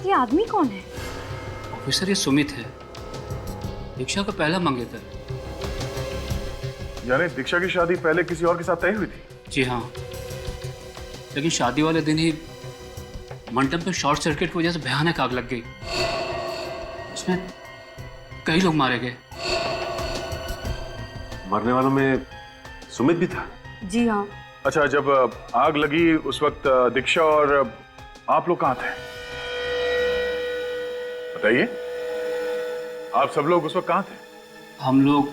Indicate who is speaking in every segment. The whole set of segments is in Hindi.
Speaker 1: ये आदमी कौन है?
Speaker 2: ऑफिसर, ये सुमित है, दीक्षा का पहला मंगेतर।
Speaker 3: यानी दीक्षा की शादी पहले किसी और के साथ तय हुई थी?
Speaker 2: जी हाँ, लेकिन शादी वाले दिन ही मंडप में शॉर्ट सर्किट की वजह से भयानक आग लग गई। उसमें कई लोग मारे गए।
Speaker 4: मरने वालों में सुमित भी था?
Speaker 1: जी हाँ।
Speaker 3: अच्छा, जब आग लगी उस वक्त दीक्षा और आप लोग कहाँ थे? बताइए, आप सब लोग उस वक्त कहाँ थे?
Speaker 2: हम लोग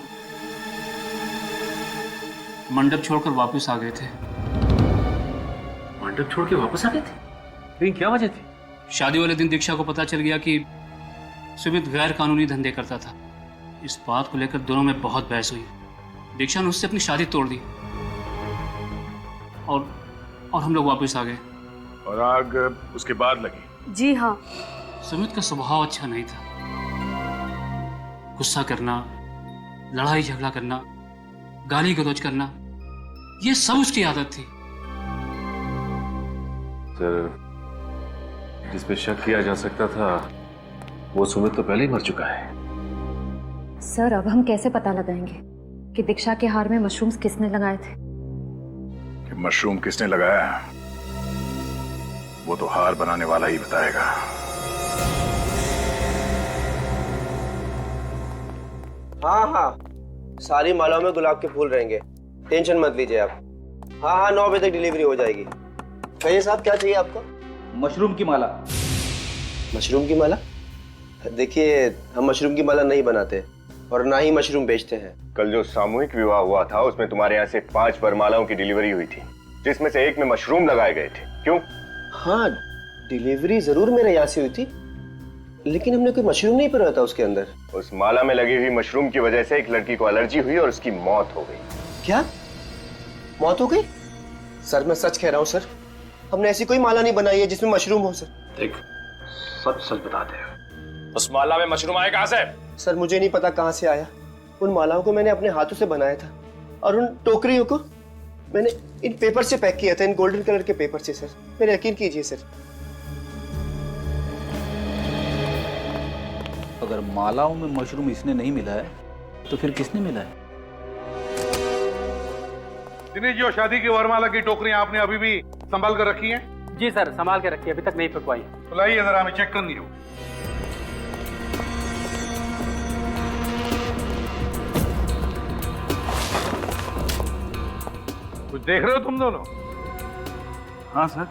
Speaker 2: मंडप छोड़कर वापस आ गए थे।
Speaker 4: मंडप छोड़ के वापस आ गए थे? लेकिन क्या वजह थी?
Speaker 2: शादी वाले दिन दीक्षा को पता चल गया कि सुमित गैर कानूनी धंधे करता था। इस बात को लेकर दोनों में बहुत बहस हुई। दीक्षा ने उससे अपनी शादी तोड़ दी और हम लोग वापस आ गए।
Speaker 3: और आग उसके बाद लगी?
Speaker 1: जी हाँ।
Speaker 2: सुमित का स्वभाव अच्छा नहीं था। गुस्सा करना, लड़ाई झगड़ा करना, गाली गलौज करना, ये सब उसकी आदत थी।
Speaker 4: सर, जिस पे शक किया जा सकता था वो सुमित तो पहले ही मर चुका है।
Speaker 1: सर, अब हम कैसे पता लगाएंगे कि दीक्षा के हार में मशरूम्स किसने लगाए थे?
Speaker 3: कि मशरूम किसने लगाया वो तो हार बनाने वाला ही बताएगा।
Speaker 5: हाँ हाँ, सारी मालाओं में गुलाब के फूल रहेंगे, टेंशन मत लीजिए आप। हाँ हाँ, 9 बजे तक डिलीवरी हो जाएगी। कहिए साहब, क्या चाहिए आपको?
Speaker 6: मशरूम की माला।
Speaker 5: मशरूम की माला? देखिए, हम मशरूम की माला नहीं बनाते और ना ही मशरूम बेचते हैं।
Speaker 7: कल जो सामूहिक विवाह हुआ था उसमें तुम्हारे यहाँ से 5 वरमालाओं की डिलीवरी हुई थी, जिसमें से एक में मशरूम लगाए गए थे। क्यों?
Speaker 5: हाँ, डिलीवरी जरूर मेरे यहाँ से हुई थी, लेकिन हमने कोई मशरूम नहीं भरा था उसके अंदर।
Speaker 7: उस माला में लगी हुई मशरूम की वजह से एक लड़की को एलर्जी हुई और उसकी मौत हो गई।
Speaker 5: क्या मौत हो गई? सर, मैं सच कह रहा हूँ सर, हमने ऐसी कोई माला नहीं बनाई है जिसमें मशरूम हो। सर
Speaker 4: देख, सच सच बता दे,
Speaker 7: उस माला में मशरूम आए कहाँ से?
Speaker 5: सर, मुझे नहीं पता कहाँ से आया। उन मालाओं को मैंने अपने हाथों से बनाया था और उन टोकरियों को मैंने इन पेपर से पैक किया था, इन गोल्डन कलर के पेपर से। सर, मेरे यकीन कीजिए सर।
Speaker 6: अगर मालाओं में मशरूम इसने नहीं मिला है तो फिर किसने मिला है?
Speaker 8: दिनेश जी, और शादी की वरमाला की टोकरियां आपने अभी भी संभाल कर रखी हैं?
Speaker 9: जी सर, संभाल के रखिए, अभी तक नहीं फेंकवाई।
Speaker 8: तो लाइए जरा, हमें चेक करनी हो। कुछ देख रहे हो तुम दोनों?
Speaker 3: हाँ सर,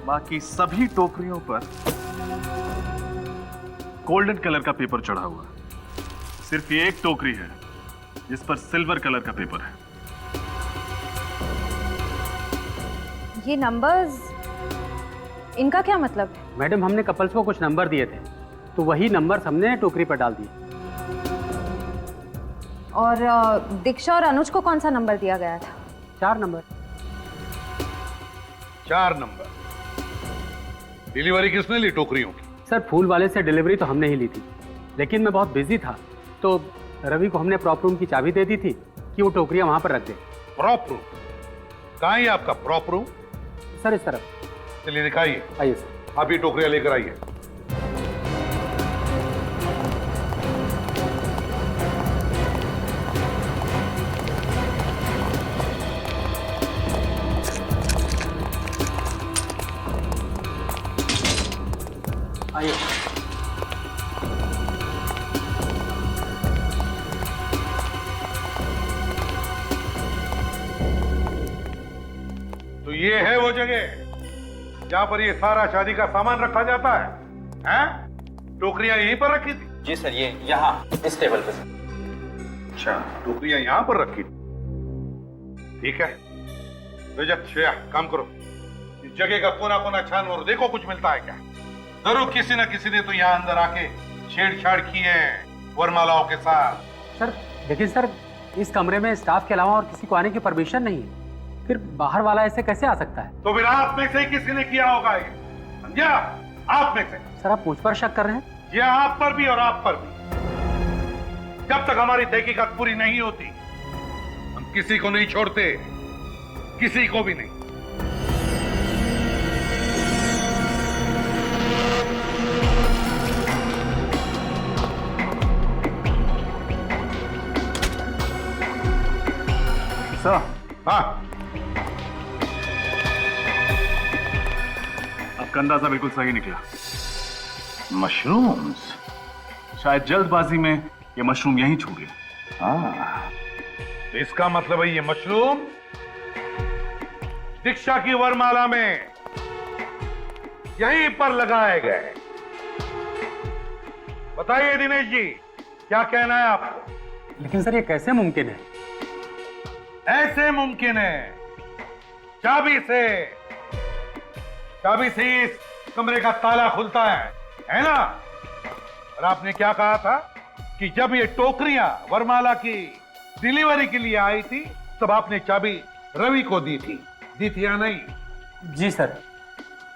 Speaker 3: बाकी सभी टोकरियों पर गोल्डन कलर का पेपर चढ़ा हुआ है। सिर्फ ये एक टोकरी है जिस पर सिल्वर कलर का पेपर है।
Speaker 1: ये नंबर्स, इनका क्या मतलब है?
Speaker 9: मैडम, हमने कपल्स को कुछ नंबर दिए थे, तो वही नंबर्स हमने टोकरी पर डाल दिए।
Speaker 1: और दीक्षा और अनुज को कौन सा नंबर दिया गया था?
Speaker 9: 4 नंबर।
Speaker 8: 4 नंबर। डिलीवरी किसने ली टोकरियों की?
Speaker 9: सर, फूल वाले से डिलीवरी तो हमने ही ली थी, लेकिन मैं बहुत बिजी था, तो रवि को हमने प्रॉप रूम की चाबी दे दी थी कि वो टोकरियां वहां पर रख दे।
Speaker 8: Prop room? कहाँ है आपका प्रॉप रूम?
Speaker 9: सर, इस तरफ।
Speaker 8: चलिए दिखाइए।
Speaker 9: आइए सर।
Speaker 8: आप ये टोकरियां लेकर आइए।
Speaker 9: आइए।
Speaker 8: तो ये है वो जगह जहां पर ये सारा शादी का सामान रखा जाता है? हैं? टोकरियां यहीं पर रखी थी?
Speaker 5: जी सर, ये यहाँ इस टेबल पे।
Speaker 8: अच्छा, टोकरियां यहां पर रखी थी। ठीक है रजत, श्रेया, काम करो, इस जगह का कोना कोना छान और देखो कुछ मिलता है क्या। जरूर किसी न किसी ने तो यहाँ अंदर आके छेड़छाड़ की है वरमालाओं के साथ।
Speaker 9: सर लेकिन सर, इस कमरे में स्टाफ के अलावा और किसी को आने की परमिशन नहीं है, फिर बाहर वाला ऐसे कैसे आ सकता है?
Speaker 8: तो फिर आप में से ही किसी ने किया होगा ये, समझा? आप में से।
Speaker 9: सर, आप मुझ पर शक कर रहे हैं?
Speaker 8: ये आप पर भी और आप पर भी। जब तक हमारी तहकीकात पूरी नहीं होती हम किसी को नहीं छोड़ते, किसी को भी नहीं।
Speaker 3: सर,
Speaker 8: हाँ,
Speaker 3: आपका अंदाजा बिल्कुल सही निकला।
Speaker 8: मशरूम्स।
Speaker 3: शायद जल्दबाजी में ये मशरूम यहीं छूट गया।
Speaker 8: हाँ, तो इसका मतलब है ये मशरूम दीक्षा की वरमाला में यहीं पर लगाए गए। बताइए दिनेश जी, क्या कहना है आपको?
Speaker 9: लेकिन सर ये कैसे मुमकिन है?
Speaker 8: ऐसे मुमकिन है, चाबी से इस कमरे का ताला खुलता है ना? और आपने क्या कहा था कि जब ये टोकरियां वरमाला की डिलीवरी के लिए आई थी तब आपने चाबी रवि को दी थी या नहीं?
Speaker 9: जी सर।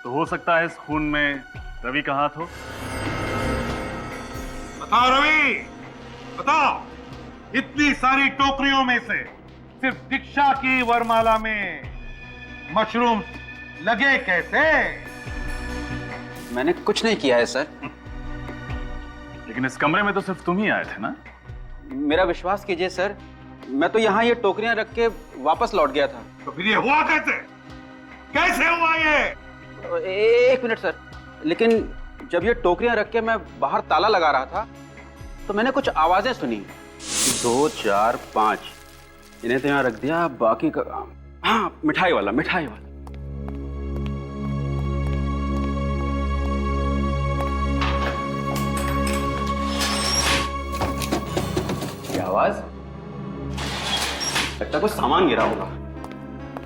Speaker 3: तो हो सकता है इस खून में रवि का हाथ हो।
Speaker 8: बताओ रवि, बताओ, इतनी सारी टोकरियों में से सिर्फ दीक्षा की वरमाला में मशरूम लगे कैसे?
Speaker 6: मैंने कुछ नहीं किया है सर।
Speaker 3: लेकिन इस कमरे में तो सिर्फ तुम ही आए थे ना?
Speaker 6: मेरा विश्वास कीजिए सर, मैं तो यहाँ ये टोकरियां रख के वापस लौट गया था।
Speaker 8: तो फिर ये हुआ कैसे? कैसे हुआ ये?
Speaker 6: एक मिनट सर, लेकिन जब ये टोकरियां रख के मैं बाहर ताला लगा रहा था तो मैंने कुछ आवाजें सुनी। 2 4 5 इन्हें तो यहाँ रख दिया, बाकी का हाँ मिठाई वाला। क्या आवाज? लगता कुछ सामान गिरा होगा।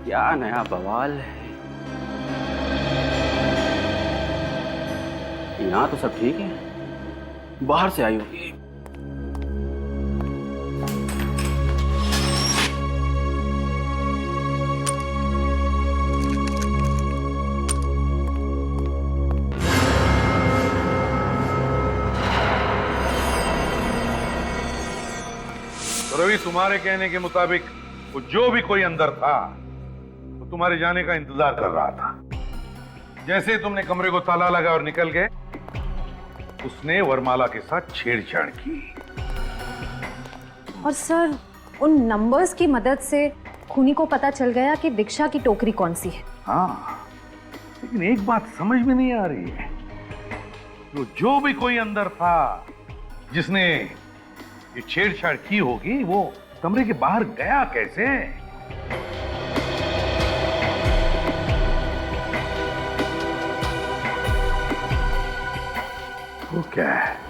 Speaker 6: क्या नया बवाल है। यहाँ तो सब ठीक है, बाहर से आई होगी।
Speaker 8: तो रवि, तुम्हारे कहने के मुताबिक वो जो भी कोई अंदर था वो तुम्हारे जाने का इंतजार कर रहा था। जैसे ही तुमने कमरे को ताला लगा और निकल गए, उसने वरमाला के साथ छेड़छाड़ की।
Speaker 1: और सर, उन नंबर्स की मदद से खूनी को पता चल गया कि दीक्षा की टोकरी कौन सी है।
Speaker 8: हाँ, लेकिन एक बात समझ में नहीं आ रही है, तो जो भी कोई अंदर था जिसने ये छेड़छाड़ की होगी, वो कमरे के बाहर गया कैसे? वो क्या है?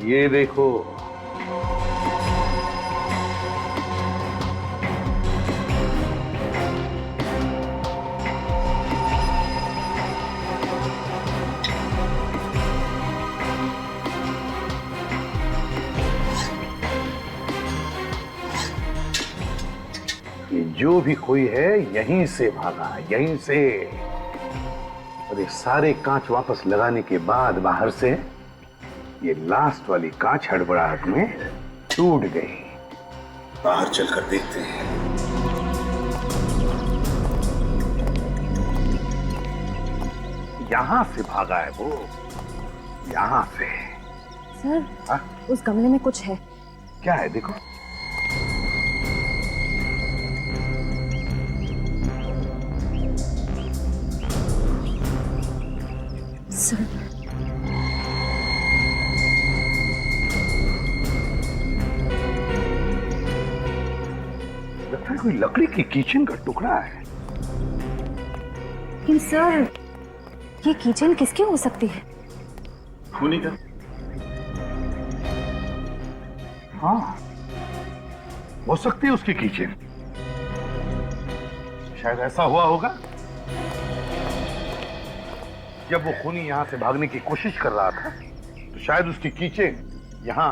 Speaker 8: ये देखो, ये जो भी कोई है यहीं से भागा, यहीं से। और ये सारे कांच वापस लगाने के बाद बाहर से ये लास्ट वाली कांच हड़बड़ाहट में टूट गई। बाहर चलकर देखते हैं। यहां से भागा है वो, यहां से।
Speaker 1: सर,
Speaker 8: हाँ?
Speaker 1: उस गमले में कुछ है।
Speaker 8: क्या है? देखो।
Speaker 1: सर,
Speaker 8: लगता है कोई लकड़ी की किचन का टुकड़ा है।
Speaker 1: लेकिन सर, ये किचन किसकी हो सकती है?
Speaker 3: खूनी का।
Speaker 8: हाँ, हो सकती है उसकी किचन। शायद ऐसा हुआ होगा, जब वो खूनी यहां से भागने की कोशिश कर रहा था तो शायद उसकी किचन यहां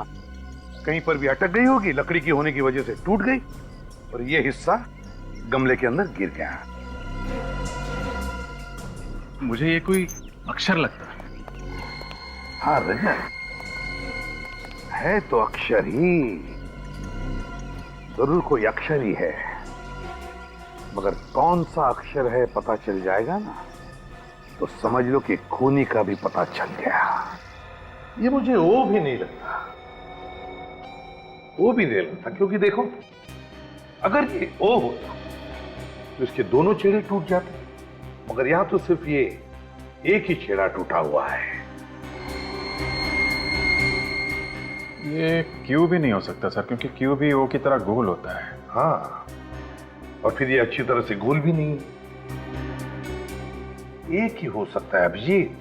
Speaker 8: कहीं पर भी अटक गई होगी, लकड़ी की होने की वजह से टूट गई और ये हिस्सा गमले के अंदर गिर गया।
Speaker 3: मुझे ये कोई अक्षर लगता है।
Speaker 8: हाँ रजत, है तो अक्षर ही, जरूर कोई अक्षर ही है। मगर कौन सा अक्षर है पता चल जाएगा ना, तो समझ लो कि खूनी का भी पता चल गया। ये मुझे ओ भी नहीं लगता, ओ भी नहीं लगता, क्योंकि देखो अगर ये ओ होता तो इसके दोनों छेड़े टूट जाते, मगर यहां तो सिर्फ ये एक ही छेड़ा टूटा हुआ है।
Speaker 3: ये क्यू भी नहीं हो सकता सर, क्योंकि क्यू भी ओ की तरह गोल होता है।
Speaker 8: हाँ, और फिर ये अच्छी तरह से गोल भी नहीं, एक ही हो सकता है अभिजीत।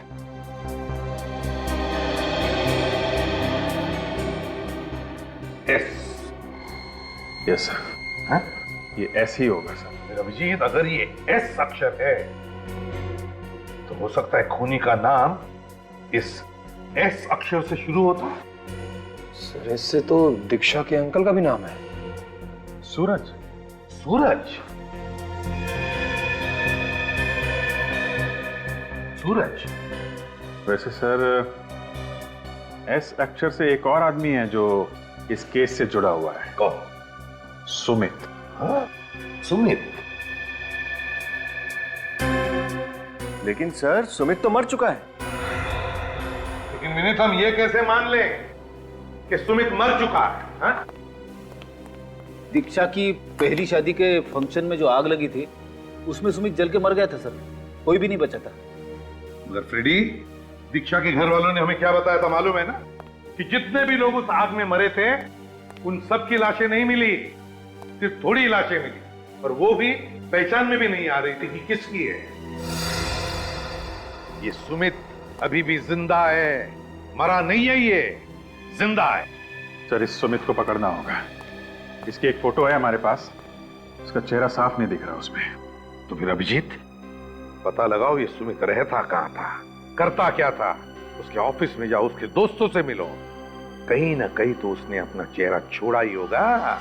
Speaker 8: एस।
Speaker 3: यस सर,
Speaker 8: हाँ?
Speaker 3: ये एस ही होगा सर।
Speaker 8: फिर अभिजीत, अगर ये एस अक्षर है तो हो सकता है खूनी का नाम इस एस अक्षर से शुरू होता है।
Speaker 5: सर इससे तो दीक्षा के अंकल का भी नाम है।
Speaker 3: सूरज।
Speaker 8: सूरज। सूरज।
Speaker 3: वैसे सर एस अक्षर से एक और आदमी है जो इस केस से जुड़ा हुआ है।
Speaker 8: कौन?
Speaker 3: सुमित।
Speaker 8: हाँ, सुमित।
Speaker 7: लेकिन सर सुमित तो मर चुका है।
Speaker 8: लेकिन विनीत, हम ये कैसे मान लें कि सुमित मर चुका है? हाँ?
Speaker 6: दीक्षा की पहली शादी के फंक्शन में जो आग लगी थी उसमें सुमित जल के मर गया था सर, कोई भी नहीं बचा था।
Speaker 8: मगर फ्रेडी, दीक्षा के घर वालों ने हमें क्या बताया था मालूम है ना, कि जितने भी लोग उस आग में मरे थे उन सब की लाशें नहीं मिली, सिर्फ थोड़ी लाशें मिली, और वो भी पहचान में भी नहीं आ रही थी कि किसकी है। ये सुमित अभी भी जिंदा है, मरा नहीं है, ये जिंदा है।
Speaker 3: सर इस सुमित को पकड़ना होगा। इसकी एक फोटो है हमारे पास, उसका चेहरा साफ नहीं दिख रहा उसमें।
Speaker 8: तो फिर अभिजीत, पता लगाओ ये सुमित रहता कहां था, करता क्या था। उसके ऑफिस में जाओ, उसके दोस्तों से मिलो, कहीं ना कहीं तो उसने अपना चेहरा छोड़ा ही होगा।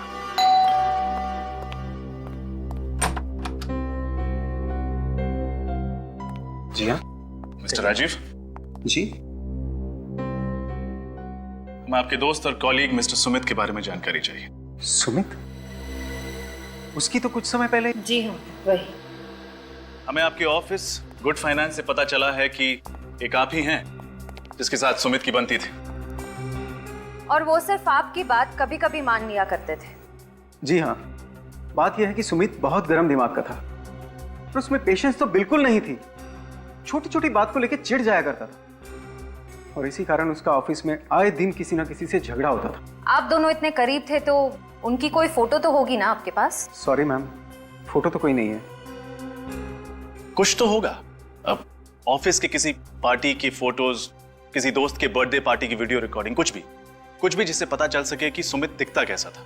Speaker 10: जी हाँ
Speaker 4: मिस्टर राजीव
Speaker 10: जी।
Speaker 4: हमें आपके दोस्त और कॉलीग मिस्टर सुमित के बारे में जानकारी चाहिए।
Speaker 10: सुमित? उसकी तो कुछ समय पहले।
Speaker 1: जी हाँ वही।
Speaker 4: हमें आपके ऑफिस गुड फाइनेंस से पता चला है कि एक आप ही हैं जिसके साथ सुमित की बनती थी।
Speaker 1: और वो सिर्फ आपकी बात कभी कभी मान लिया करते थे।
Speaker 10: जी हाँ, बात यह है कि सुमित बहुत गर्म दिमाग का था, पर उसमें पेशेंस तो बिल्कुल नहीं थी। छोटी छोटी बात को लेकर चिढ़ जाया करता था, और इसी कारण उसका ऑफिस में आए दिन किसी ना किसी से झगड़ा होता था।
Speaker 1: आप दोनों इतने करीब थे तो उनकी कोई फोटो तो होगी ना आपके पास?
Speaker 10: सॉरी मैम, फोटो तो कोई नहीं है।
Speaker 4: कुछ तो होगा। अब ऑफिस के किसी पार्टी की फोटोज, किसी दोस्त के बर्थडे पार्टी की वीडियो रिकॉर्डिंग, कुछ भी जिससे पता चल सके कि सुमित दिखता कैसा था।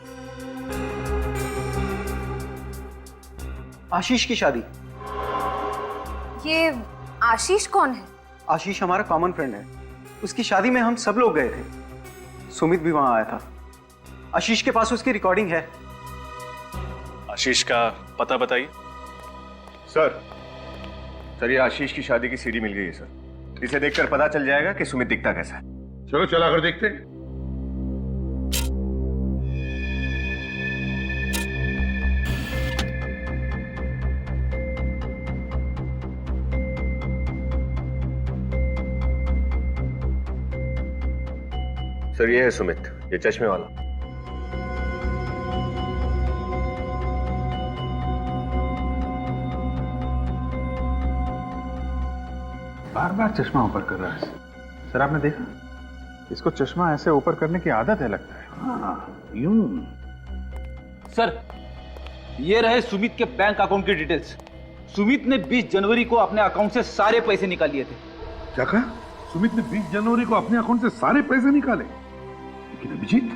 Speaker 10: आशीष की शादी।
Speaker 1: ये आशीष कौन है?
Speaker 10: आशीष हमारा कॉमन फ्रेंड है, उसकी शादी में हम सब लोग गए थे, सुमित भी वहां आया था। आशीष के पास उसकी रिकॉर्डिंग है।
Speaker 4: आशीष का पता बताइए।
Speaker 7: सर ये आशीष की शादी की सीडी मिल गई है सर। इसे देखकर पता चल जाएगा कि सुमित दिखता कैसा है।
Speaker 8: चलो चला कर देखते हैं।
Speaker 7: सर ये है सुमित, ये चश्मे वाला।
Speaker 3: बार बार चश्मा ऊपर कर रहा है सर, आपने देखा? इसको चश्मा ऐसे ऊपर करने की आदत है लगता है।
Speaker 8: हाँ, यूं।
Speaker 6: सर, ये रहे सुमित के बैंक अकाउंट की डिटेल्स। सुमित ने 20 जनवरी को अपने अकाउंट से सारे पैसे निकाल लिए थे।
Speaker 8: क्या कहा? सुमित ने 20 जनवरी को अपने अकाउंट से सारे पैसे निकाले? लेकिन अभिजीत,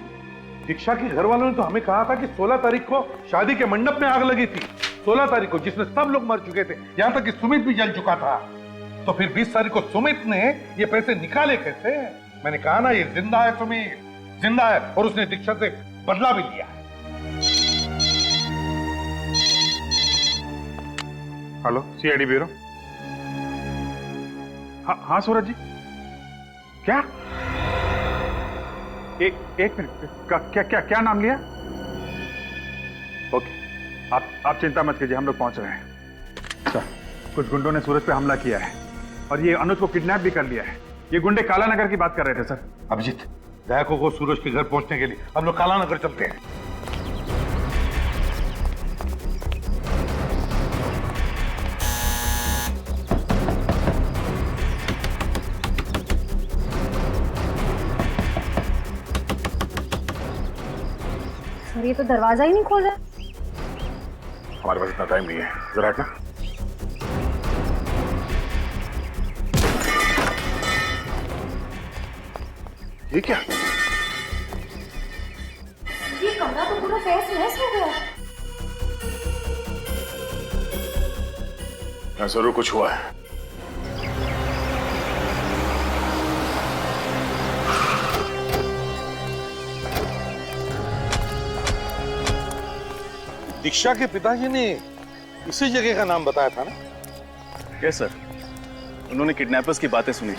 Speaker 8: दीक्षा के घर वालों ने तो हमें कहा था कि 16 तारीख को शादी के मंडप में आग लगी थी। 16 तारीख को, जिसमें सब लोग मर चुके थे, यहां तक कि सुमित भी जल चुका था। तो फिर 20 तारीख को सुमित ने ये पैसे निकाले कैसे? मैंने कहा ना, ये जिंदा है, सुमित जिंदा है, और उसने दीक्षा से बदला भी लिया है।
Speaker 3: Hello, CID bureau. हाँ सूरज जी, क्या? एक मिनट, क्या नाम लिया? ओके, आप चिंता मत कीजिए, हम लोग पहुंच रहे हैं। सर, कुछ गुंडों ने सूरज पे हमला किया है और ये अनुज को किडनैप भी कर लिया है। ये गुंडे काला नगर की बात कर रहे थे सर।
Speaker 8: अभिजीत, दयाको को सूरज के घर पहुंचने के लिए हम लोग काला नगर चलते हैं।
Speaker 1: सर ये तो दरवाजा ही नहीं खोल रहा।
Speaker 3: हमारे पास इतना टाइम नहीं है, जरा हटना। ये क्या?
Speaker 1: ये कमरा तो पूरा तहस नहस हो गया।
Speaker 3: जरूर कुछ हुआ है।
Speaker 8: दीक्षा के पिताजी ने इसी जगह का नाम बताया था ना?
Speaker 4: यस सर, उन्होंने किडनैपर्स की बातें सुनी।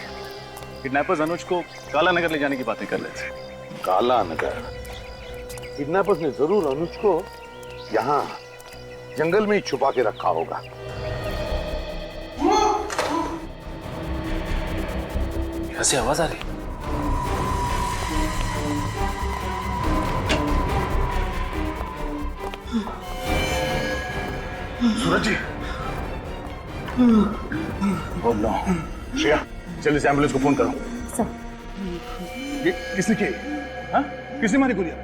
Speaker 4: किडनैपर्स अनुज को काला नगर ले जाने की बातें कर रहे थे।
Speaker 8: काला नगर? किडनैपर्स ने जरूर अनुज को यहाँ जंगल में ही छुपा के रखा होगा।
Speaker 2: यहाँ से आवाज आ रही।
Speaker 3: सूरज जी, बोल लो। श्रेया, जल्दी से एम्बुलेंस को फोन करो।
Speaker 1: सर,
Speaker 3: ये किसने की? हाँ? किसने मारी गोलियां?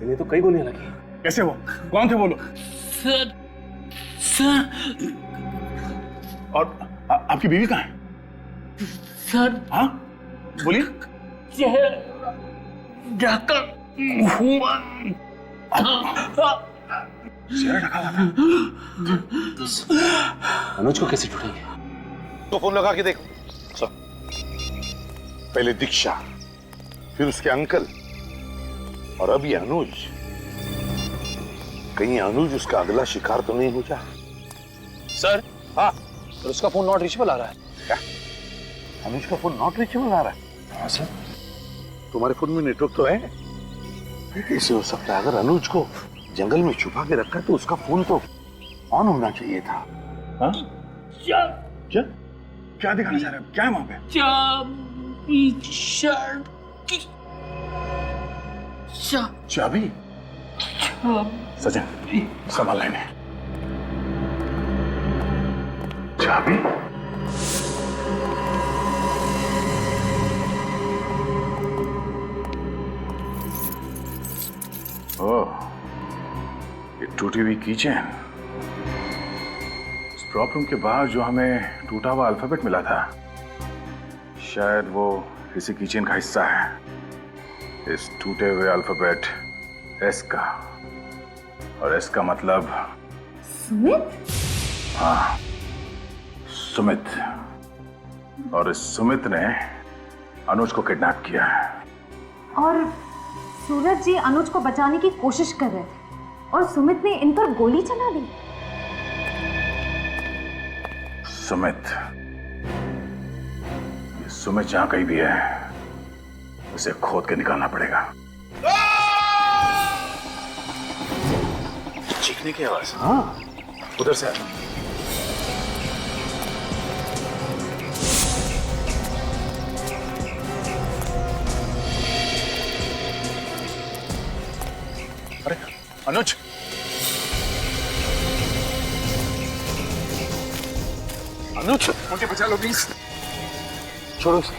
Speaker 2: इन्हें तो कई गोलियां लगी।
Speaker 3: कैसे वो? कौन थे वो लोग?
Speaker 2: Sir, sir.
Speaker 3: और आपकी बीवी कहाँ है?
Speaker 2: सर,
Speaker 3: हाँ, बोलिए।
Speaker 2: ढका हुआ
Speaker 3: चेहरा ढका हुआ था।
Speaker 2: अनुज को कैसे ढूंढेंगे?
Speaker 8: तो फोन लगा के देखो। सर, पहले दीक्षा, फिर उसके अंकल, और अब ये अनुज। कहीं अनुज उसका अगला शिकार तो नहीं हो जाए?
Speaker 4: सर,
Speaker 8: हाँ,
Speaker 4: और उसका फोन नॉट रीचेबल आ रहा है।
Speaker 8: क्या? अनुज का फोन नॉट रीचेबल आ रहा है?
Speaker 4: हाँ सर।
Speaker 8: तुम्हारे फोन में नेटवर्क तो है? कैसे हो सकता है? अगर अनुज को जंगल में छुपा के रखा तो उसका फोन तो ऑन होना चाहिए था। हाँ? क्या क्या दिखाना चाह रहे हो? क्या है वहां पे? चाबी? सचिन, संभाल लेने। चाबी? ओह, ये टूटी हुई कीचेन। उस प्रॉब्लम के बाद जो हमें टूटा हुआ अल्फाबेट मिला था, शायद वो इसी कीचेन का हिस्सा है। इस टूटे हुए अल्फाबेट एस का, और एस का मतलब
Speaker 1: सुमित?
Speaker 3: हाँ, सुमित। और इस सुमित ने अनुज को किडनैप किया है।
Speaker 1: और सूरज जी अनुज को बचाने की कोशिश कर रहे थे और सुमित ने इन पर गोली चला दी।
Speaker 3: सुमित, ये सुमित जहां कहीं भी है, उसे खोद के निकालना पड़ेगा।
Speaker 4: चीखने की आवाज।
Speaker 3: हाँ, उधर से
Speaker 8: अरे अनुज, अनुज, मुझे बचा लो प्लीज। छोड़ो उसे।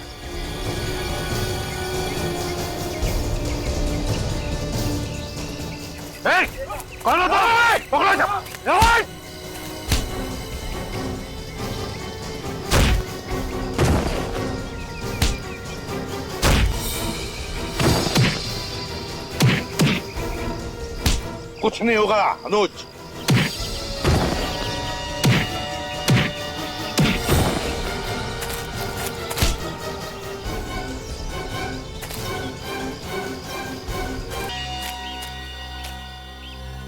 Speaker 8: कौन हो तुम? पकड़ो इसे। कुछ नहीं होगा अनुज।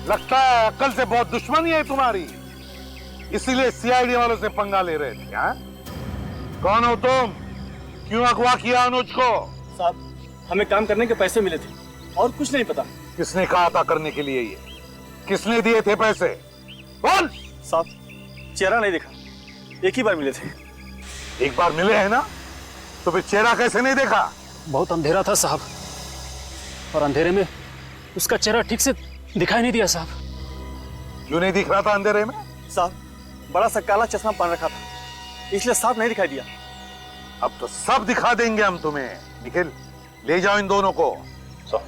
Speaker 8: लगता है अक्ल से बहुत दुश्मनी है तुम्हारी, इसीलिए सीआईडी वालों से पंगा ले रहे थे। हाँ? कौन हो तुम? क्यों अगवा किया अनुज को?
Speaker 6: साहब, हमें काम करने के पैसे मिले थे और कुछ नहीं पता।
Speaker 8: किसने कहा था करने के लिए? ये किसने दिए थे पैसे? बोल।
Speaker 4: साहब चेहरा नहीं दिखा, एक ही बार मिले थे।
Speaker 8: एक बार मिले हैं ना, तो फिर चेहरा कैसे नहीं देखा?
Speaker 2: बहुत अंधेरा था साहब, और अंधेरे में उसका चेहरा ठीक से दिखाई नहीं दिया साहब।
Speaker 8: क्यों नहीं दिख रहा था अंधेरे में?
Speaker 4: साहब बड़ा सा काला चश्मा पहन रखा था, इसलिए साफ नहीं दिखाई दिया।
Speaker 8: अब तो सब दिखा देंगे हम तुम्हें। निखिल, ले जाओ इन दोनों को। चल।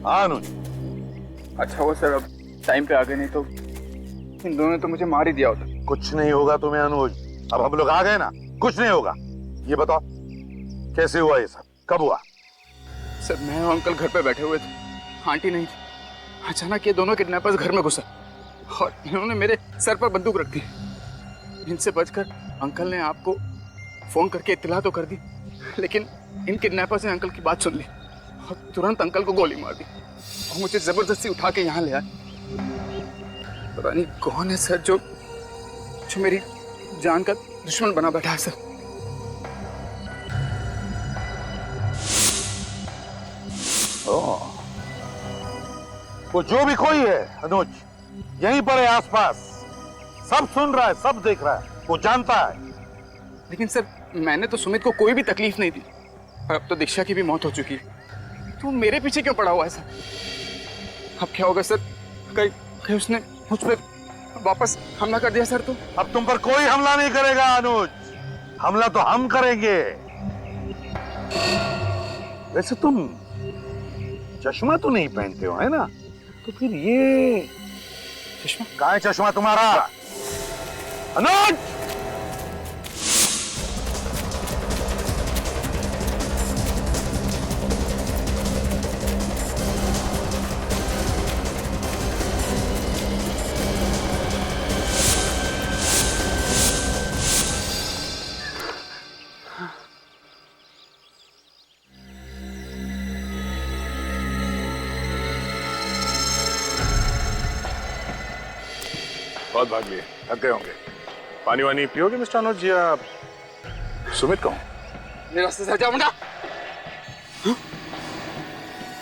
Speaker 8: हाँ अनुज।
Speaker 10: अच्छा वो सर, अब टाइम पे आ गए, नहीं तो इन दोनों ने तो मुझे मार ही दिया होता।
Speaker 8: कुछ नहीं होगा तुम्हें अनुज, अब हम लोग आ गए ना, कुछ नहीं होगा। ये बताओ कैसे हुआ ये सब, कब हुआ?
Speaker 10: सर मैं और अंकल घर पे बैठे हुए थे, आंटी नहीं थी। अचानक ये दोनों किडनैपर्स घर में घुसा और इन्होंने मेरे सर पर बंदूक रख दी। इनसे बचकर अंकल ने आपको फोन करके इत्तला तो कर दी, लेकिन इन किडनैपर्स ने अंकल की बात सुन ली और तुरंत अंकल को गोली मार दी और मुझे जबरदस्ती उठा के यहाँ ले आए। पता नहीं कौन है सर जो मेरी जान का दुश्मन बना बैठा है सर।
Speaker 8: वो जो भी कोई है अनुज, यहीं पर है आसपास, सब सुन रहा है, सब देख रहा है, वो जानता है।
Speaker 10: लेकिन सर मैंने तो सुमित को कोई भी तकलीफ नहीं दी, और अब तो दीक्षा की भी मौत हो चुकी है, तो मेरे पीछे क्यों पड़ा हुआ है सर? अब क्या होगा सर? कहीं उसने मुझ पर वापस हमला कर दिया सर तो?
Speaker 8: अब तुम पर कोई हमला नहीं करेगा अनुज, हमला तो हम करेंगे। वैसे तुम चश्मा तो नहीं पहनते हो, है ना? तो फिर ये
Speaker 10: चश्मा
Speaker 8: कहाँ है? चश्मा तुम्हारा अनुज? बहुत भाग लिए, थक गए होंगे। पानी वानी पियोगे मिस्टर अनुज, या सुमित कहूं?
Speaker 10: मेरे रास्ते से जाऊंगा।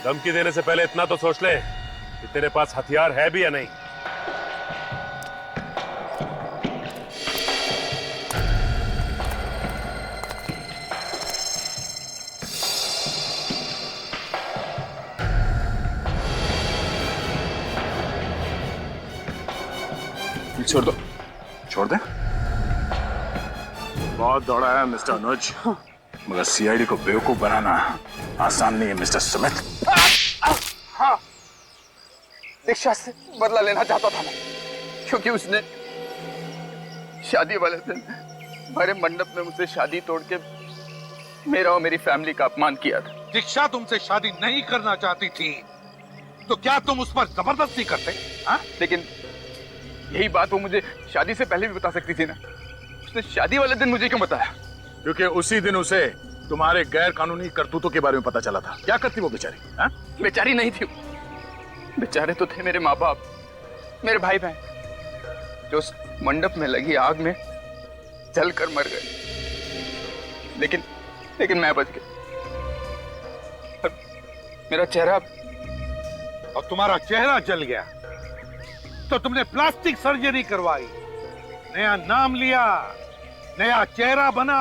Speaker 8: धमकी देने से पहले इतना तो सोच ले कि तेरे पास हथियार है भी या नहीं।
Speaker 10: छोड़ दो।
Speaker 8: छोड़ दे? बहुत दौड़ा है मिस्टर अनुज, मगर सीआईडी को बेवकूफ बनाना आसान नहीं है मिस्टर सुमित।
Speaker 10: हाँ, दीक्षा से बदला लेना चाहता था मैं, क्योंकि उसने शादी वाले दिन हमारे मंडप में मुझसे शादी तोड़ के मेरा और मेरी फैमिली का अपमान किया था।
Speaker 8: दीक्षा तुमसे शादी नहीं करना चाहती थी, तो क्या तुम उस पर जबरदस्ती करते? हाँ?
Speaker 10: लेकिन यही बात वो मुझे शादी से पहले भी बता सकती थी ना। उसने शादी वाले दिन मुझे क्यों बताया?
Speaker 8: क्योंकि उसी दिन उसे तुम्हारे गैर कानूनी करतूतों के बारे में पता चला था। क्या करती वो बेचारी? हाँ?
Speaker 10: बेचारी नहीं थी, बेचारे तो थे मेरे माँ बाप, मेरे भाई बहन, जो उस मंडप में लगी आग में जलकर मर गए। लेकिन मैं बच गया। मेरा चेहरा,
Speaker 8: और तुम्हारा चेहरा जल गया तो तुमने प्लास्टिक सर्जरी करवाई, नया नाम लिया, नया चेहरा बना,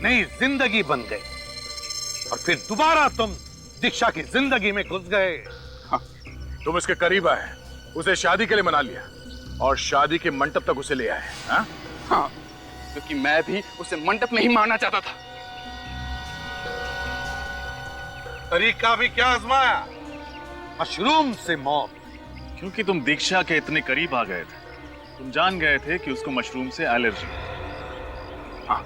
Speaker 8: नई जिंदगी बन गई, और फिर दोबारा तुम दीक्षा की जिंदगी में घुस गए।
Speaker 10: हाँ।
Speaker 8: तुम इसके करीब आए, उसे शादी के लिए मना लिया और शादी के मंडप तक उसे ले आए। हाँ?
Speaker 10: हाँ, क्योंकि मैं भी उसे मंडप में ही मारना चाहता था।
Speaker 8: तरीका भी क्या आजमाया? मशरूम से मौत।
Speaker 4: क्योंकि तुम दीक्षा के इतने करीब आ गए थे, तुम जान गए थे कि उसको मशरूम से एलर्जी।
Speaker 8: हाँ,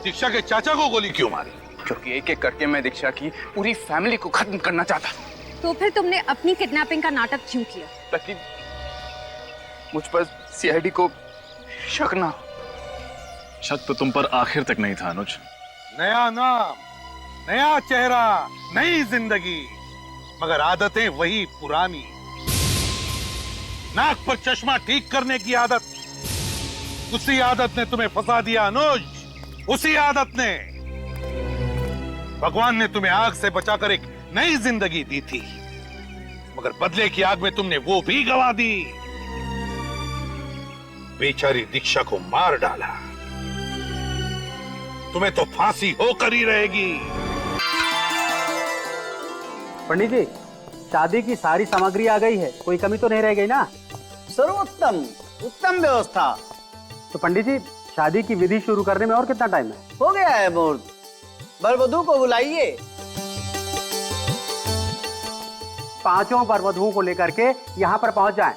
Speaker 8: दीक्षा के चाचा को गोली क्यों मारी?
Speaker 10: क्योंकि एक एक करके मैं दीक्षा की पूरी फैमिली को खत्म करना चाहता था।
Speaker 1: तो फिर तुमने अपनी किडनैपिंग का नाटक क्यों किया?
Speaker 10: ताकि मुझ पर सीआईडी को शक ना हो।
Speaker 4: शक तो तुम पर आखिर तक नहीं था अनुज।
Speaker 8: नया नाम, नया चेहरा, नई जिंदगी, मगर आदतें वही पुरानी। नाक पर चश्मा ठीक करने की आदत, उसी आदत ने तुम्हें फंसा दिया अनुज। उसी आदत ने भगवान ने तुम्हें आग से बचाकर एक नई जिंदगी दी थी, मगर बदले की आग में तुमने वो भी गवा दी। बेचारी दीक्षा को मार डाला। तुम्हें तो फांसी होकर ही रहेगी।
Speaker 9: पंडित जी, शादी की सारी सामग्री आ गई है, कोई कमी तो नहीं रह गई ना?
Speaker 6: सर्वोत्तम, उत्तम व्यवस्था।
Speaker 9: तो पंडित जी, शादी की विधि शुरू करने में और कितना टाइम है?
Speaker 6: हो गया है मुहूर्त। वर वधू को बुलाइए।
Speaker 9: 5 वर वधुओं को लेकर के यहाँ पर पहुंच जाएं।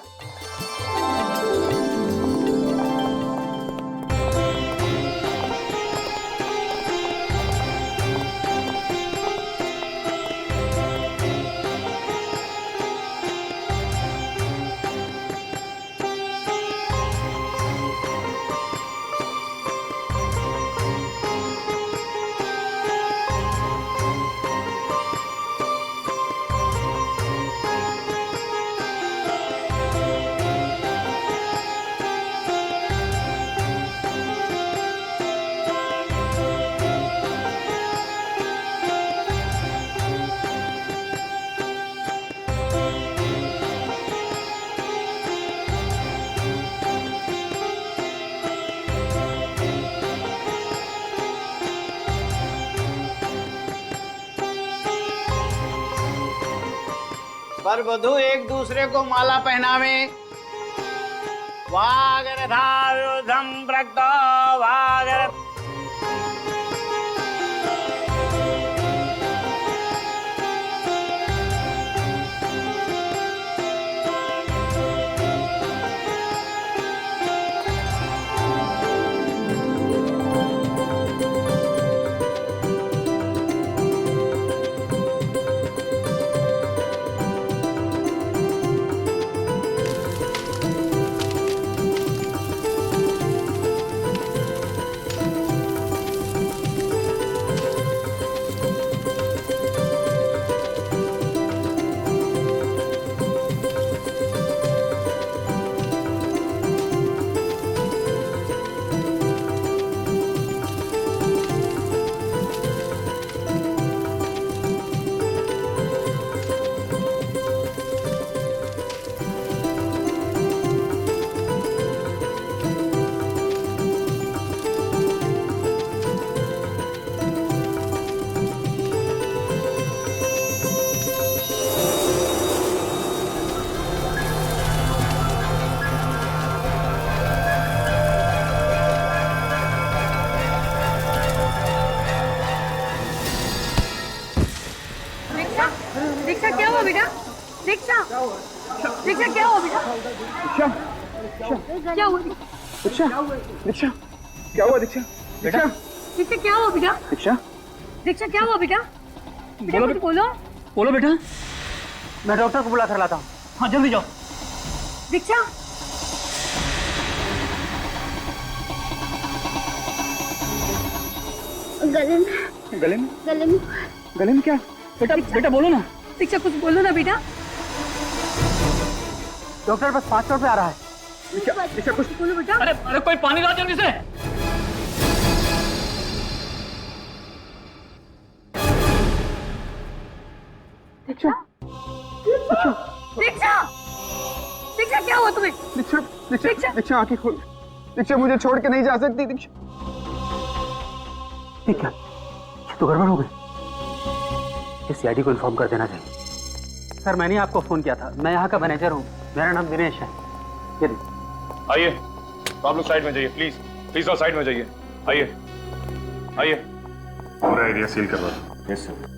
Speaker 6: वर वधू एक दूसरे को माला पहनावे। वागरधायुधं प्रक्तो वागर।
Speaker 1: दीक्षा क्या हुआ बेटा? दीक्षा, दीक्षा क्या हुआ बेटा? क्या हुआ?
Speaker 10: दीक्षा, दीक्षा, क्या हुआ दीक्षा?
Speaker 9: बेटा,
Speaker 1: दीक्षा क्या हुआ बेटा?
Speaker 10: दीक्षा,
Speaker 1: दीक्षा क्या हुआ बेटा? बेटा कुछ बोलो।
Speaker 9: बोलो बेटा। मैं डॉक्टर को बुला कर लाता हूँ। हाँ जल्दी जाओ।
Speaker 1: दीक्षा,
Speaker 10: गले में, गले में,
Speaker 1: गले में,
Speaker 10: गले में क्या?
Speaker 9: बेटा, बेटा बोलो ना।
Speaker 1: दीक्षा कुछ बोलो ना बेटा।
Speaker 9: डॉक्टर बस 5 मिनट पे आ रहा है।
Speaker 10: दीक्षा कुछ
Speaker 1: बोलो बेटा।
Speaker 2: अरे अरे कोई पानी ला जल्दी से।
Speaker 1: दीक्षा, दीक्षा, दीक्षा क्या हुआ तुम्हें?
Speaker 10: दीक्षा, दीक्षा, दीक्षा आंखें खोल। दीक्षा मुझे छोड़ के नहीं जा सकती दीक्षा।
Speaker 9: ठीक है, ये तो गड़बड़ हो गई। इस सीआईडी को इन्फॉर्म कर देना चाहिए। सर मैंने आपको फोन किया था, मैं यहाँ का मैनेजर हूँ, मेरा नाम दिनेश है। ये देखिए।
Speaker 3: आइए, आप लोग साइड में जाइए प्लीज, प्लीज और साइड में जाइए। आइए, आइए। पूरा एरिया सील करवा दो। Yes sir.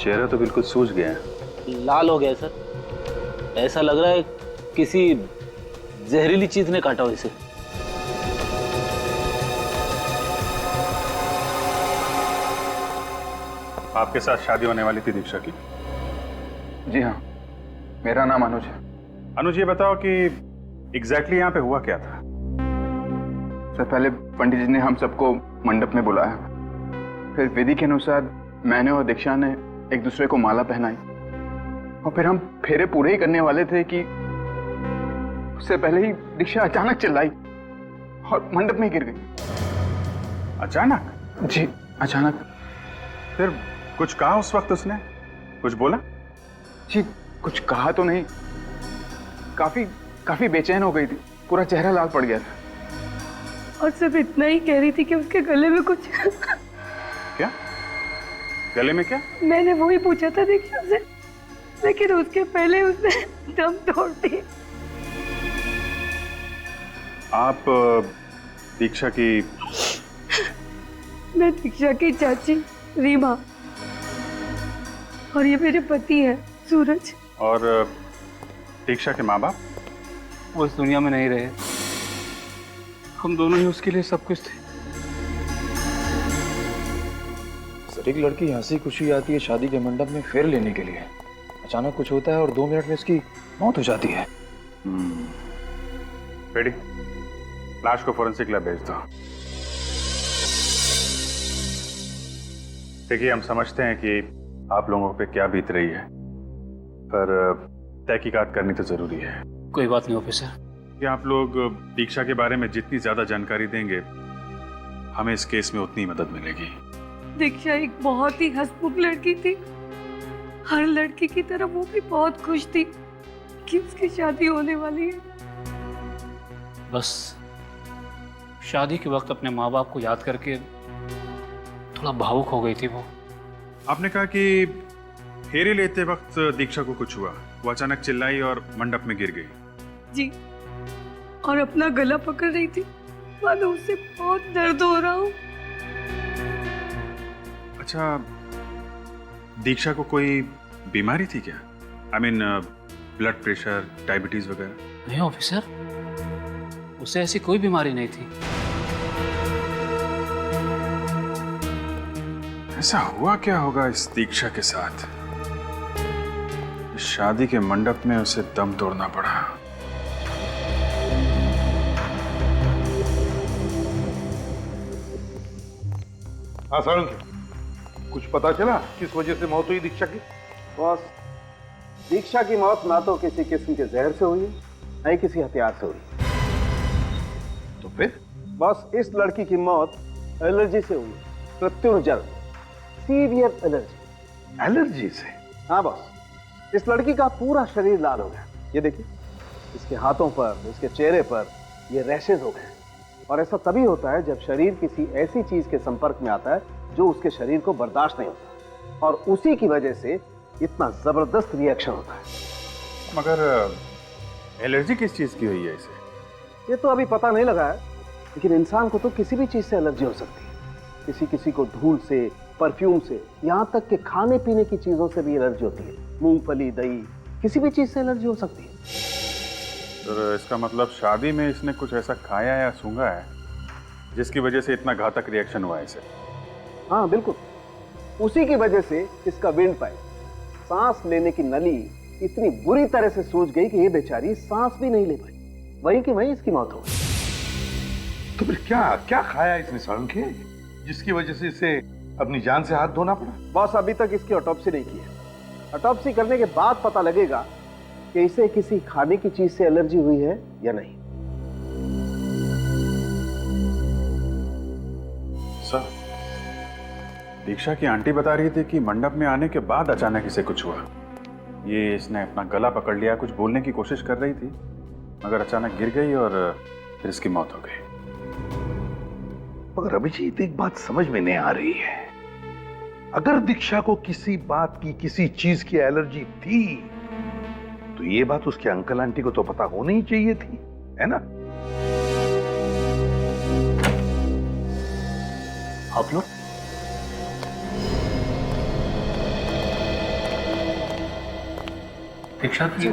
Speaker 4: चेहरा तो बिल्कुल सूज गया है।
Speaker 11: लाल हो गया है सर, ऐसा लग रहा है किसी जहरीली चीज ने काटा हो इसे।
Speaker 3: आपके साथ शादी होने वाली थी दीक्षा की?
Speaker 10: जी हाँ, मेरा नाम अनुज है।
Speaker 3: अनुज, ये बताओ कि एग्जैक्टली यहाँ पे हुआ क्या था?
Speaker 12: सर पहले पंडित जी ने हम सबको मंडप में बुलाया, फिर विधि के अनुसार मैंने और दीक्षा ने एक दूसरे को माला पहनाई, और फिर हम फेरे पूरे ही करने वाले थे कि उससे पहले ही दीक्षा अचानक चिल्लाई और मंडप में गिर गई।
Speaker 3: अचानक?
Speaker 12: जी अचानक।
Speaker 3: फिर कुछ कहा उस वक्त उसने? कुछ बोला?
Speaker 12: जी कुछ कहा तो नहीं, काफी बेचैन हो गई थी, पूरा चेहरा लाल पड़ गया था।
Speaker 13: और सिर्फ इतना ही कह रही थी कि उसके गले में कुछ
Speaker 3: क्या? गले में क्या?
Speaker 13: मैंने वो ही पूछा था दीक्षा से, लेकिन उसके पहले उसने दम तोड़ दी।
Speaker 3: आप दीक्षा की?
Speaker 13: मैं दीक्षा की चाची रीमा, और ये मेरे पति हैं सूरज।
Speaker 3: और दीक्षा के माँ बाप?
Speaker 2: वो इस दुनिया में नहीं रहे, हम दोनों ही उसके लिए सब कुछ थे।
Speaker 14: सर एक लड़की हंसी खुशी आती है शादी के मंडप में फेर लेने के लिए, अचानक कुछ होता है और 2 मिनट में उसकी मौत हो जाती है।
Speaker 3: रेडी, लाश को फोरेंसिक लैब भेज दो। देखिए हम समझते हैं कि आप लोगों पे क्या बीत रही है, पर तहकीकात करनी तो जरूरी है।
Speaker 2: कोई बात नहीं ऑफिसर।
Speaker 3: कि आप लोग दीक्षा के बारे में जितनी ज्यादा जानकारी देंगे हमें इस केस में उतनी मदद मिलेगी।
Speaker 13: दीक्षा एक बहुत ही हंसमुख लड़की थी, हर लड़की की तरह वो भी बहुत खुश थी कि उसकी शादी होने वाली है।
Speaker 2: बस शादी के वक्त अपने माँ बाप को याद करके थोड़ा भावुक हो गई थी वो।
Speaker 3: आपने कहा कि फेरे लेते वक्त दीक्षा को कुछ हुआ, वो अचानक चिल्लाई और मंडप में गिर गई।
Speaker 13: जी, और अपना गला पकड़ रही थी, मानो उससे बहुत दर्द हो रहा हो।
Speaker 3: अच्छा, दीक्षा को कोई बीमारी थी क्या? I mean blood pressure, diabetes वगैरह?
Speaker 2: नहीं ऑफिसर, उसे ऐसी कोई बीमारी नहीं थी।
Speaker 3: ऐसा हुआ क्या होगा इस दीक्षा के साथ? इस शादी के मंडप में उसे दम तोड़ना पड़ा।
Speaker 8: हाँ सारंग, कुछ पता चला किस वजह से मौत हुई दीक्षा की?
Speaker 10: बॉस, दीक्षा की मौत ना तो किसी किस्म के जहर से हुई, ना ही किसी हथियार से हुई।
Speaker 8: तो फिर?
Speaker 10: बॉस, इस लड़की की मौत एलर्जी से हुई, प्रत्युर्जल, सीवियर एलर्जी।
Speaker 8: एलर्जी से?
Speaker 10: हाँ बॉस, इस लड़की का पूरा शरीर लाल हो गया। ये देखिए, इसके हाथों पर, इसके चेहरे पर ये रैशेज हो गए। और ऐसा तभी होता है जब शरीर किसी ऐसी चीज के संपर्क में आता है जो उसके शरीर को बर्दाश्त नहीं होता, और उसी की वजह से इतना जबरदस्त रिएक्शन होता है।
Speaker 3: मगर एलर्जी किस चीज की हुई है इसे?
Speaker 10: ये तो अभी पता नहीं लगा है, लेकिन इंसान को तो किसी भी चीज से एलर्जी हो सकती है। किसी को धूल से, परफ्यूम से, यहाँ तक कि खाने पीने की चीजों से भी एलर्जी होती है। मूंगफली, दही, किसी भी चीज से एलर्जी हो सकती है।
Speaker 3: तो इसका मतलब शादी में इसने कुछ ऐसा खाया या सूंघा है जिसकी वजह से इतना घातक रिएक्शन हुआ है इसे?
Speaker 10: हाँ बिल्कुल, उसी की वजह से इसका विंड पाइप, सांस लेने की नली इतनी बुरी तरह से सूज गई कि ये बेचारी सांस भी नहीं ले पाई। वहीं की वहीं इसकी मौत हो गई।
Speaker 8: तो फिर क्या क्या खाया इसने सारंग के, जिसकी वजह से इसे अपनी जान से हाथ धोना पड़ा?
Speaker 10: बॉस, अभी तक इसकी ऑटोप्सी नहीं की है। ऑटोप्सी करने के बाद पता लगेगा कि इसे किसी खाने की चीज से एलर्जी हुई है या नहीं।
Speaker 3: सर, दीक्षा की आंटी बता रही थी कि मंडप में आने के बाद अचानक इसे कुछ हुआ। ये इसने अपना गला पकड़ लिया, कुछ बोलने की कोशिश कर रही थी, मगर अचानक गिर गई और फिर इसकी मौत हो गई।
Speaker 8: मगर अभिजीत, एक बात समझ में नहीं आ रही है। अगर दीक्षा को किसी बात की, किसी चीज की एलर्जी थी, तो ये बात उसके अंकल आंटी को तो पता होनी ही चाहिए थी, है ना?
Speaker 2: आप लोग दीक्षा की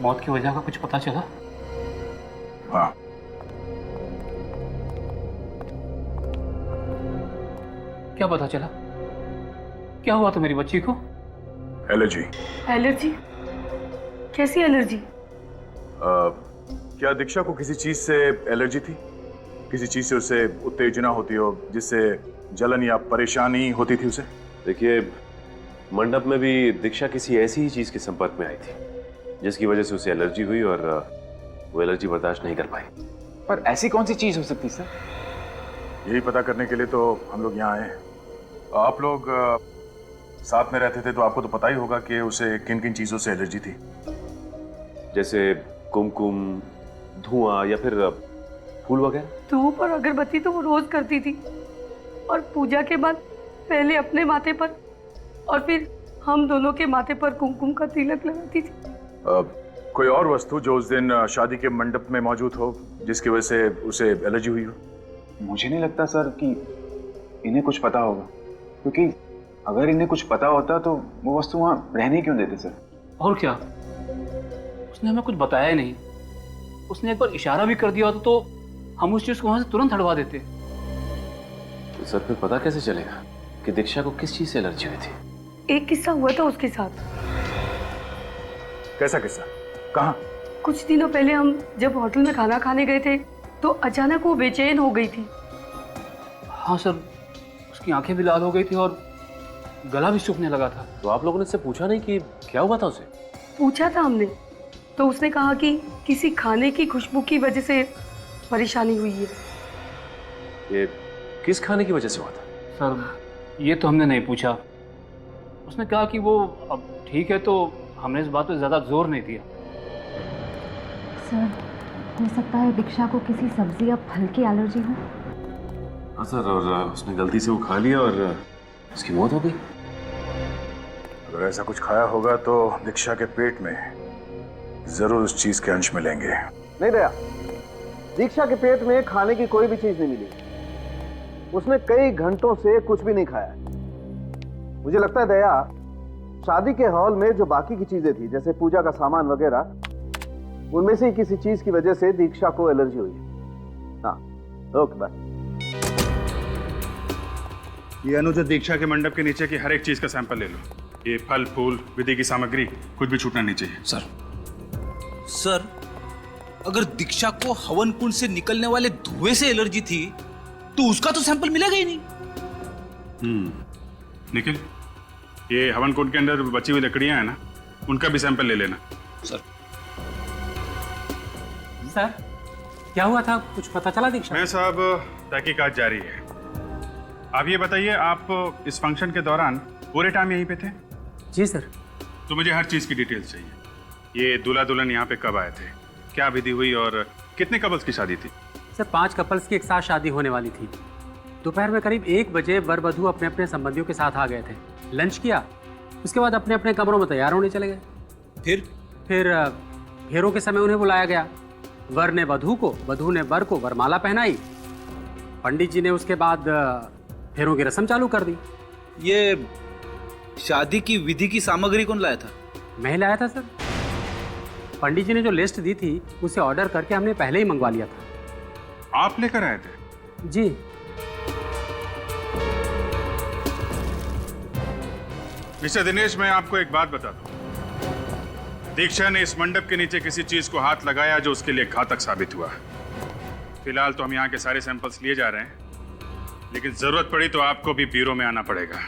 Speaker 2: मौत की वजह का कुछ पता चला?
Speaker 3: हाँ,
Speaker 2: क्या पता चला? क्या हुआ था मेरी बच्ची को?
Speaker 3: एलर्जी।
Speaker 13: एलर्जी? कैसी एलर्जी?
Speaker 3: क्या दीक्षा को किसी चीज से एलर्जी थी? किसी चीज से उसे उत्तेजना होती हो जिससे जलन या परेशानी होती थी उसे?
Speaker 15: देखिए, मंडप में भी दीक्षा किसी ऐसी ही चीज के संपर्क में आई थी जिसकी वजह से उसे एलर्जी हुई और वो एलर्जी बर्दाश्त नहीं कर पाई।
Speaker 12: पर ऐसी कौन सी चीज हो सकती सर?
Speaker 3: यही पता करने के लिए तो हम लोग यहाँ आए। आप लोग साथ में रहते थे तो आपको तो पता ही होगा कि उसे किन किन चीजों से एलर्जी थी।
Speaker 15: जैसे कुमकुम, धुआं या फिर फूल वगैरह।
Speaker 13: धूप और अगरबत्ती तो वो रोज करती थी, और पूजा के बाद पहले अपने माथे पर और फिर हम दोनों के माथे पर कुमकुम का तिलक लगाती थी।
Speaker 3: कोई और वस्तु जो उस दिन शादी के मंडप में मौजूद हो जिसकी वजह से उसे एलर्जी हुई हो?
Speaker 12: मुझे नहीं लगता सर कि इन्हें कुछ पता होगा, क्योंकि अगर इन्हें कुछ पता होता तो वो वस्तु वहाँ रहने क्यों देते सर?
Speaker 2: और क्या, उसने हमें कुछ बताया ही नहीं। उसने एक बार इशारा भी कर दिया होता तो हम उस चीज को वहां से तुरंत हटवा देते।
Speaker 15: तो सर फिर पता कैसे चलेगा कि दीक्षा को किस चीज से एलर्जी हुई थी?
Speaker 13: एक किस्सा हुआ था उसके साथ।
Speaker 3: कैसा किस्सा? कहाँ?
Speaker 13: कुछ दिनों पहले हम जब होटल में खाना खाने गए थे तो अचानक वो बेचैन हो गई थी।
Speaker 2: हाँ सर, उसकी आंखें भी लाल हो गई थी और गला भी सूखने लगा था।
Speaker 15: तो आप लोगों ने उससे पूछा नहीं कि क्या हुआ था उसे?
Speaker 13: पूछा था हमने, तो उसने कहा कि किसी खाने की खुशबू की वजह से परेशानी हुई है।
Speaker 15: ये किस खाने की वजह से हुआ था?
Speaker 2: सर ये तो हमने नहीं पूछा। उसने कहा कि वो अब ठीक है, तो हमने इस बात पे ज्यादा जोर नहीं दिया।
Speaker 1: सर, हो सकता है दीक्षा को किसी सब्जी या फल की एलर्जी हो।
Speaker 15: हाँ सर, और उसने गलती से वो खा लिया और उसकी मौत हो गई।
Speaker 3: अगर ऐसा कुछ खाया होगा तो दीक्षा के पेट में जरूर उस चीज के अंश मिलेंगे।
Speaker 16: नहीं दया, दीक्षा के पेट में खाने की कोई भी चीज नहीं मिली। उसने कई घंटों से कुछ भी नहीं खाया। मुझे लगता है दया, शादी के हॉल में जो बाकी की चीजें थी जैसे पूजा का सामान वगैरह, उनमें से किसी चीज की वजह से दीक्षा को एलर्जी हुई है। हाँ, ओके बाय।
Speaker 3: ये अनुज, दीक्षा के मंडप के नीचे की हर एक चीज का सैंपल ले लो। ये फल फूल, विधि की सामग्री, कुछ भी छूटना नहीं चाहिए।
Speaker 17: सर, अगर दीक्षा को हवन कुंड से निकलने वाले धुएं से एलर्जी थी तो उसका तो सैंपल मिलेगा ही नहीं।
Speaker 3: निखिल, ये हवन कुंड के अंदर बची हुई लकड़ियां हैं ना, उनका भी सैंपल ले लेना।
Speaker 17: सर
Speaker 9: सर, क्या हुआ था? कुछ पता चला दीक्षा?
Speaker 3: मैं साहब, तहकीकात जारी है। आप ये बताइए, आप इस फंक्शन के दौरान पूरे टाइम यहीं पे थे?
Speaker 9: जी सर।
Speaker 3: तो मुझे हर चीज की डिटेल्स चाहिए। ये दूल्हा दुल्हन यहाँ पे कब आए थे, क्या विधि हुई और कितने कपल्स की शादी थी?
Speaker 9: सर 5 कपल्स की एक साथ शादी होने वाली थी। दोपहर में करीब 1 बजे वर वधू अपने अपने संबंधियों के साथ आ गए थे। लंच किया, उसके बाद अपने अपने कमरों में तैयार होने चले गए। फिर फेरों के समय उन्हें बुलाया गया। वर ने वधू को, वधू ने वर को वरमाला पहनाई। पंडित जी ने उसके बाद फेरों की रस्म चालू कर दी।
Speaker 17: ये शादी की विधि की सामग्री कौन लाया था?
Speaker 9: मैं लाया था सर। पंडित जी ने जो लिस्ट दी थी उसे ऑर्डर करके हमने पहले ही मंगवा लिया था।
Speaker 3: आप लेकर आए थे?
Speaker 9: जी।
Speaker 3: मिस्टर दिनेश, मैं आपको एक बात बता दूं। दीक्षा ने इस मंडप के नीचे किसी चीज को हाथ लगाया जो उसके लिए घातक साबित हुआ। फिलहाल तो हम यहाँ के सारे सैंपल्स लिए जा रहे हैं, लेकिन जरूरत पड़ी तो आपको भी ब्यूरो में आना पड़ेगा।